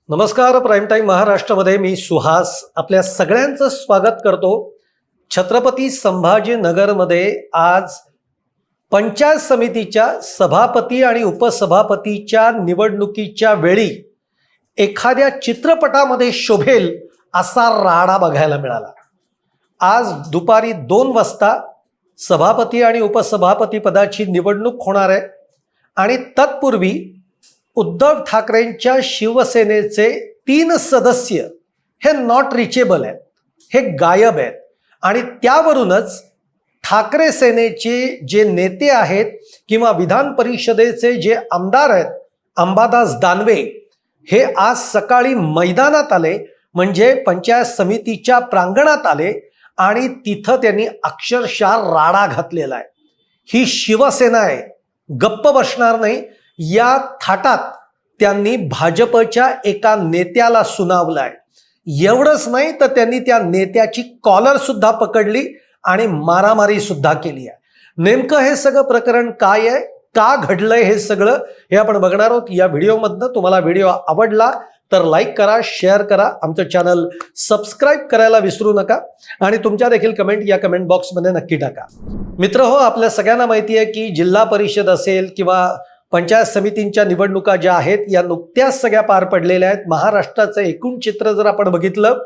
नमस्कार. Prime time महाराष्ट्रामध्ये मी सुहास आपल्या सगळ्यांचं स्वागत करतो. छत्रपती संभाजीनगरमध्ये आज पंचायत समितीच्या सभापती आणि उपसभापतीच्या निवडणुकीच्या वेळी एखाद्या चित्रपटामध्ये शोभेल असा राडा बघायला मिळाला. आज दुपारी 2 वाजता सभापती आणि उपसभापती पदाची निवडणूक होणार आहे आणि तत्पूर्वी उद्धव ठाकरेंच्या शिवसेनेचे 3 सदस्य हे नॉट रिचेबल आहेत, हे गायब आहेत आणि त्यावरूनच ठाकरे सेनेचे जे नेते आहेत किंवा विधान परिषदेचे जे आमदार आहेत अंबादास दानवे हे आज सकाळी मैदानात आले, म्हणजे पंचायत समितीच्या प्रांगणात आले आणि तिथं त्यांनी अक्षरशः राडा घातलेला आहे. ही शिवसेना आहे, गप्प बसणार नाही. या थाटात त्यांनी भाजपच्या एका नेत्याला सुनावलाय. एवढंच नाही तर त्यांनी त्या नेत्याची कॉलर सुद्धा पकडली आणि मारामारी सुद्धा केली आहे. नेमकं हे सगळं प्रकरण काय आहे, का घडलंय हे सगळं हे आपण बघणार आहोत या व्हिडिओमधनं. तुम्हाला व्हिडिओ आवडला तर लाईक करा, शेअर करा, आमचं चॅनल सबस्क्राईब करायला विसरू नका आणि तुमच्या देखील कमेंट या कमेंट बॉक्समध्ये नक्की टाका. मित्रहो, आपल्या सगळ्यांना माहिती आहे की जिल्हा परिषद असेल किंवा पंचायत समितींच्या निवडणुका ज्या आहेत या नुकत्याच सगळ्या पार पडलेल्या आहेत. महाराष्ट्राचं एकूण चित्र जर आपण बघितलं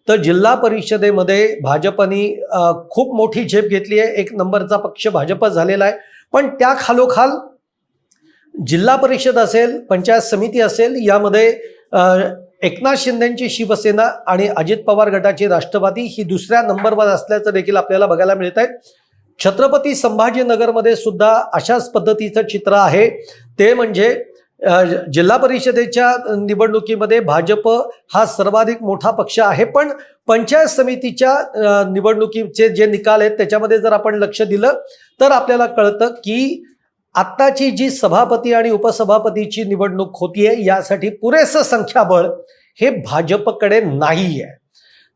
तर जिल्हा परिषदेमध्ये भाजपनी खूप मोठी झेप घेतली आहे. 1 नंबरचा पक्ष भाजप झालेला आहे. पण त्या खालोखाल जिल्हा परिषद असेल, पंचायत समिती असेल, यामध्ये एकनाथ शिंदेची शिवसेना आणि अजित पवार गटाची राष्ट्रवादी ही दुसऱ्या नंबरवर असल्याचं देखील आपल्याला बघायला मिळत आहे. छत्रपती संभाजीनगरमध्ये सुद्धा अशाच पद्धतीचं चित्र आहे. ते म्हणजे जिल्हा परिषदेच्या निवडणुकीमध्ये भाजप हा सर्वाधिक मोठा पक्ष आहे, पण पंचायत समितीच्या निवडणुकीचे जे निकाल आहेत त्याच्यामध्ये जर आपण लक्ष दिलं तर आपल्याला कळतं की आत्ताची जी सभापती आणि उपसभापतीची निवडणूक होतीये यासाठी पुरेसं संख्याबळ हे भाजपकडे नाही आहे.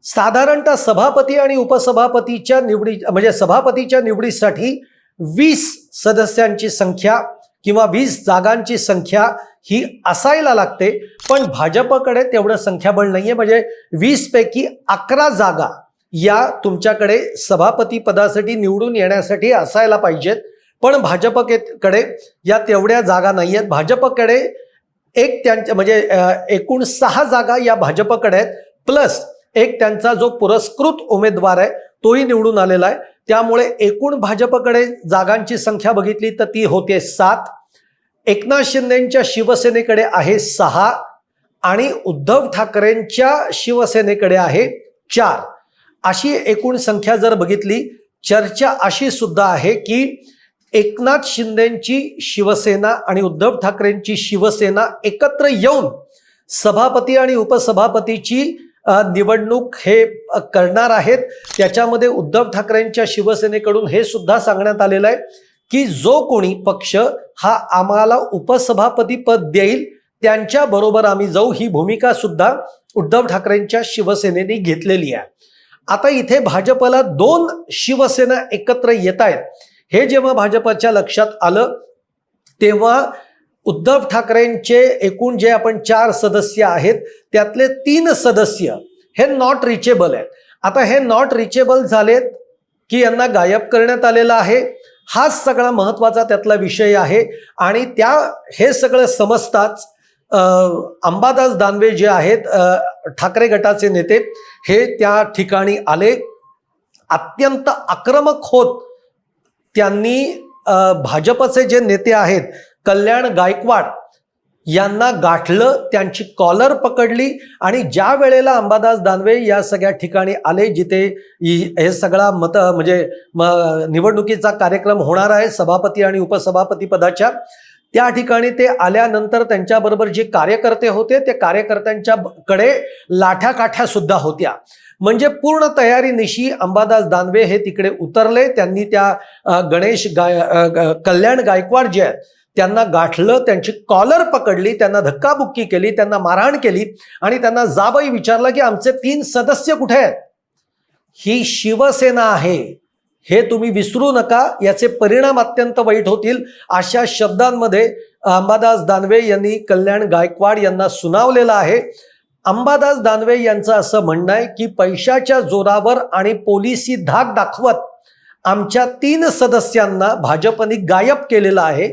साधारणतः सभापती आणि उपसभापतीच्या निवडी म्हणजे सभापतीच्या निवडीसाठी 20 सदस्यांची संख्या किंवा 20 जागांची संख्या ही असायला लागते, पण भाजपकडे तेवढं संख्याबळ नाहीये. म्हणजे 20 पैकी 11 जागा या तुमच्याकडे सभापती पदासाठी निवडून येण्यासाठी असायला पाहिजेत, पण भाजपकडे या तेवढ्या जागा नाही आहेत. भाजपकडे त्यांच्या म्हणजे एकूण 6 जागा या भाजपकडे आहेत, प्लस एक त्यांचा जो पुरस्कृत उमेदवार आहे तोही निवडून आलेला आहे. त्यामुळे एकूण भाजपकडे जागांची संख्या बघितली तर ती होते 7. एकनाथ शिंदेच्या शिवसेनेकडे आहे 6 आणि उद्धव ठाकरेंच्या शिवसेनेकडे आहे 4. अशी एकूण संख्या जर बघितली, चर्चा अशी सुद्धा आहे की एकनाथ शिंदेची शिवसेना आणि उद्धव ठाकरेंची शिवसेना एकत्र येऊन सभापती आणि उपसभापतीची निवडणूक हे करणार आहेत. त्याच्यामध्ये उद्धव ठाकरेंच्या शिवसेनेकडून हे सुद्धा सांगण्यात आलेलं आहे की जो कोणी पक्ष हा आम्हाला उपसभापती पद देईल त्यांच्या बरोबर आम्ही जाऊ, ही भूमिका सुद्धा उद्धव ठाकरेंच्या शिवसेनेने घेतलेली आहे. आता इथे भाजपला 2 शिवसेना एकत्र येत आहेत. हे जेव्हा भाजपच्या लक्षात आलं तेव्हा उद्धव ठाकरेंचे एकूण जे आपण 4 सदस्य आहेत त्यातले 3 सदस्य हे नॉट रिचेबल आहेत. आता हे नॉट रिचेबल झालेत की यांना गायब करण्यात आलेलं आहे, हाच सगळा महत्वाचा त्यातला विषय आहे. आणि हे सगळं समजताच अंबादास दानवे जे आहेत ठाकरे गटाचे नेते हे त्या ठिकाणी आले. अत्यंत आक्रमक होत त्यांनी भाजपचे जे नेते आहेत कल्याण गायकवाड यांना गाठलं, त्यांची कॉलर पकडली आणि ज्या वेळेला अंबादास दानवे या सगळ्या ठिकाणी आले जिथे हे सगळा म्हणजे निवडणुकीचा कार्यक्रम होणार आहे सभापती आणि उपसभापती पदाच्या, त्या ठिकाणी ते आल्यानंतर त्यांच्याबरोबर जे कार्यकर्ते होते त्या कार्यकर्त्यांच्याकडे लाठ्याकाठ्या सुद्धा होत्या. म्हणजे पूर्ण तयारीनिशी अंबादास दानवे हे तिकडे उतरले. त्यांनी त्या कल्याण गायकवाड जे आहेत त्यांना गाठलं, त्यांची कॉलर पकडली, त्यांना धक्काबुक्की केली, त्यांना मारहाण केली आणि त्यांना जाबही विचारलं की आमचे 3 सदस्य कुठे आहेत. ही शिवसेना आहे, हे तुम्ही विसरू नका, याचे परिणाम अत्यंत वाईट होतील, अशा शब्दांमध्ये अंबादास दानवे यांनी कल्याण गायकवाड यांना सुनावलेला आहे. अंबादास दानवे यांचं असं म्हणणं आहे की पैशाच्या जोरावर आणि पोलिसी धाक दाखवत आमच्या 3 सदस्यांना भाजपने गायब केलेलं आहे.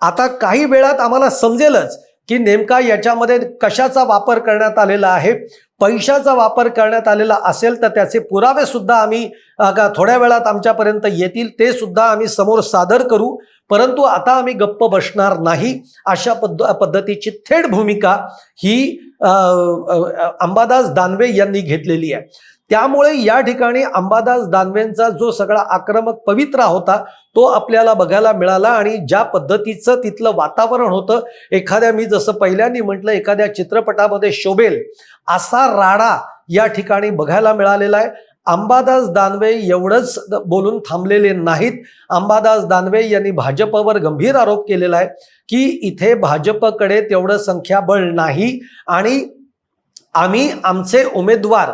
आता काही वेळात आम्हाला समजेलच की नेमका याच्यामध्ये कशाचा वापर करण्यात आलेला आहे. पैशाचा वापर करण्यात आलेला असेल तर त्याचे पुरावे सुद्धा आम्ही थोड्या वेळात आमच्यापर्यंत येतील, ते सुद्धा आम्ही समोर सादर करू. परंतु आता आम्ही गप्प बसणार नाही, अशा पद्धतीची थेट भूमिका ही अंबादास दानवे यांनी घेतलेली आहे. त्यामुळे या ठिकाणी अंबादास दानवेंचा जो सगळा आक्रमक पवित्रा होता तो आपल्याला बघायला मिळाला. आणि ज्या पद्धतीचं तिथलं वातावरण होतं, एखाद्या, मी जसं पहिल्यांदा म्हटलं, एखाद्या चित्रपटामध्ये शोभेल असा राडा या ठिकाणी बघायला मिळालेला आहे. अंबादास दानवे एवढंच बोलून थांबलेले नाहीत. अंबादास दानवे यांनी भाजपवर गंभीर आरोप केलेला आहे की इथे भाजपकडे तेवढं संख्याबळ नाही आणि आम्ही आमचे उमेदवार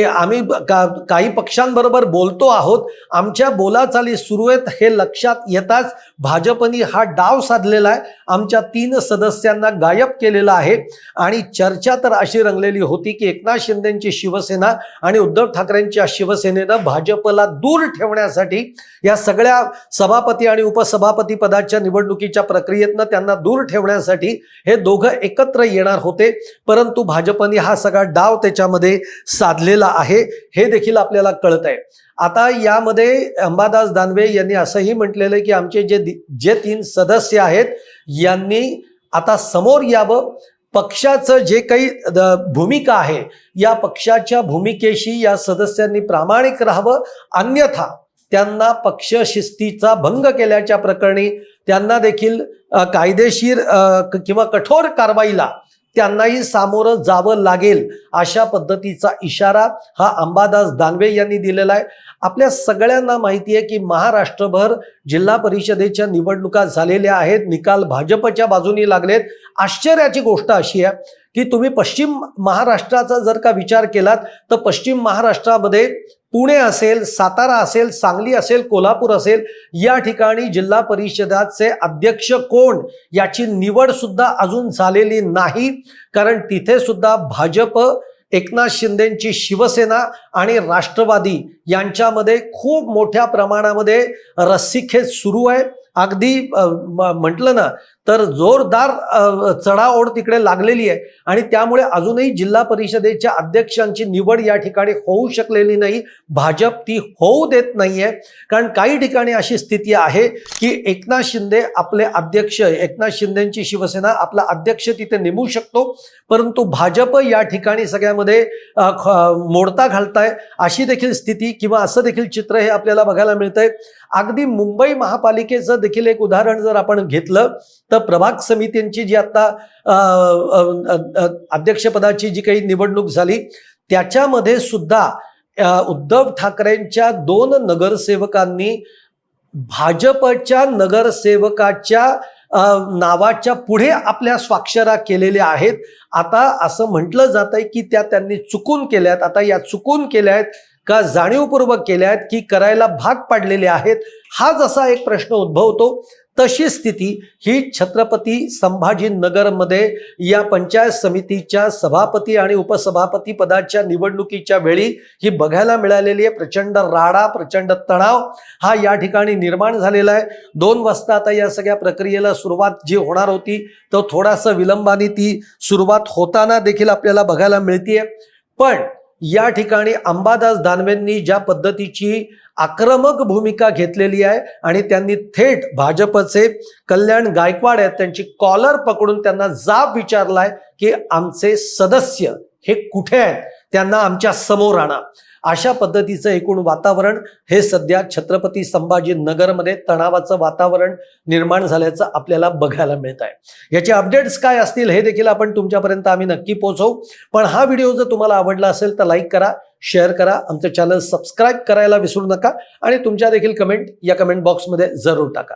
आम्ही काही पक्षांबरोबर बोलतो आहोत, आमच्या बोलाचाली सुरू आहेत हे लक्षात येताच भाजपने हा डाव साधलेला आहे. आमच्या 3 सदस्यांना गायब केलेला आहे. आणि चर्चा तर अशी रंगलेली होती की एकनाथ शिंदेची शिवसेना आणि उद्धव ठाकरेंच्या शिवसेनेनं भाजपला दूर ठेवण्यासाठी या सगळ्या सभापती आणि उपसभापती पदाच्या निवडणुकीच्या प्रक्रियेतनं त्यांना दूर ठेवण्यासाठी हे दोघं एकत्र येणार होते. परंतु भाजपने हा सगळा डाव त्याच्यामध्ये साधलेला आहे, हे देखील आपल्याला कळत आहे. आता यामध्ये अंबादास दानवे यांनी असंही म्हटलेलं आहे की आमचे जे 3 सदस्य आहेत यांनी आता समोर यावं, पक्षाचं जे काही भूमिका आहे या पक्षाच्या भूमिकेशी या सदस्यांनी प्रामाणिक राहावं, अन्यथा त्यांना पक्ष शिस्तीचा भंग केल्याच्या प्रकरणी त्यांना देखील कायदेशीर किंवा कठोर कारवाईला त्यांनाही सामोरं जावं लागेल, अशा पद्धतीचा इशारा हा अंबादास दानवे यांनी दिलेला आहे. आपल्या सगळ्यांना माहिती आहे की महाराष्ट्रभर जिल्हा परिषदेच्या निवडणुका झालेल्या आहेत, निकाल भाजपच्या बाजूने लागलेत. आश्चर्याची गोष्ट अशी आहे की तुम्ही पश्चिम महाराष्ट्राचा जर का विचार केलात तर पश्चिम महाराष्ट्रामध्ये पुणे असेल, सातारा असेल, सांगली असेल, कोल्हापूर असेल, या ठिकाणी जिल्हा परिषदाचे अध्यक्ष कोण याची निवड सुद्धा अजून झालेली नाही. कारण तिथे सुद्धा भाजप, एकनाथ शिंदेची शिवसेना आणि राष्ट्रवादी यांच्यामध्ये खूप मोठ्या प्रमाणामध्ये रस्सीखेच सुरू आहे. अगदी म्हटलं ना तर जोरदार चढाओढ तिकडे लागलेली आहे. आणि त्यामुळे अजूनही जिल्हा परिषदेच्या अध्यक्षांची निवड या ठिकाणी होऊ शकलेली नाही. भाजप ती होऊ देत नाहीये. कारण काही ठिकाणी अशी स्थिती आहे की एकनाथ शिंदे आपले अध्यक्ष, एकनाथ शिंदेची शिवसेना आपला अध्यक्ष तिथे नेमू शकतो, परंतु भाजप या ठिकाणी सगळ्यामध्ये मोडता घालताय, अशी देखील स्थिती किंवा असं देखील चित्र हे आपल्याला बघायला मिळतंय. अगदी मुंबई महापालिकेचं देखील एक उदाहरण जर आपण घेतलं तर प्रभाग समितींची जी आता अध्यक्षपदाची जी काही निवडणूक झाली त्याच्यामध्ये सुद्धा उद्धव ठाकरेंच्या 2 नगरसेवकांनी भाजपच्या नगरसेवकाच्या नावाच्या पुढे आपल्या स्वाक्षऱ्या केलेल्या आहेत. आता असं म्हटलं जात आहे की त्यांनी चुकून केल्यात. आता या चुकून केल्या आहेत का जाणीवपूर्वक केल्या आहेत की करायला भाग पाडलेले आहेत, हा जसा एक प्रश्न उद्भवतो तशी स्थिती ही छत्रपती संभाजीनगरमध्ये या पंचायत समितीच्या सभापती आणि उपसभापती पदाच्या निवडणुकीच्या वेळी ही बघायला मिळालेली आहे. प्रचंड राडा, प्रचंड तणाव हा या ठिकाणी निर्माण झालेला आहे. 2 वाजता आता या सगळ्या प्रक्रियेला सुरुवात जी होणार होती तो थोडासा विलंबाने ती सुरुवात होताना देखील आपल्याला बघायला मिळतीये. पण या ठिकाणी अंबादास दानवेंनी ज्या पद्धतीची आक्रमक भूमिका घेतलेली आहे आणि त्यांनी थेट भाजपचे कल्याण गायकवाड आहेत त्यांची कॉलर पकडून त्यांना जाब विचारलाय की आमचे सदस्य हे कुठे आहेत, त्यांना आमच्या समोर आणा. अशा पद्धतीचं एकूण वातावरण हे सध्या छत्रपती संभाजीनगरमध्ये तणावाचं वातावरण निर्माण झाल्याचं आपल्याला बघायला मिळत आहे. याचे अपडेट्स काय असतील हे देखील आपण तुमच्यापर्यंत आम्ही नक्की पोहोचवू. पण हा व्हिडिओ जर तुम्हाला आवडला असेल तर लाईक करा, शेअर करा, आमचं चॅनल सबस्क्राईब करायला विसरू नका आणि तुमच्या देखील कमेंट या कमेंट बॉक्समध्ये जरूर टाका.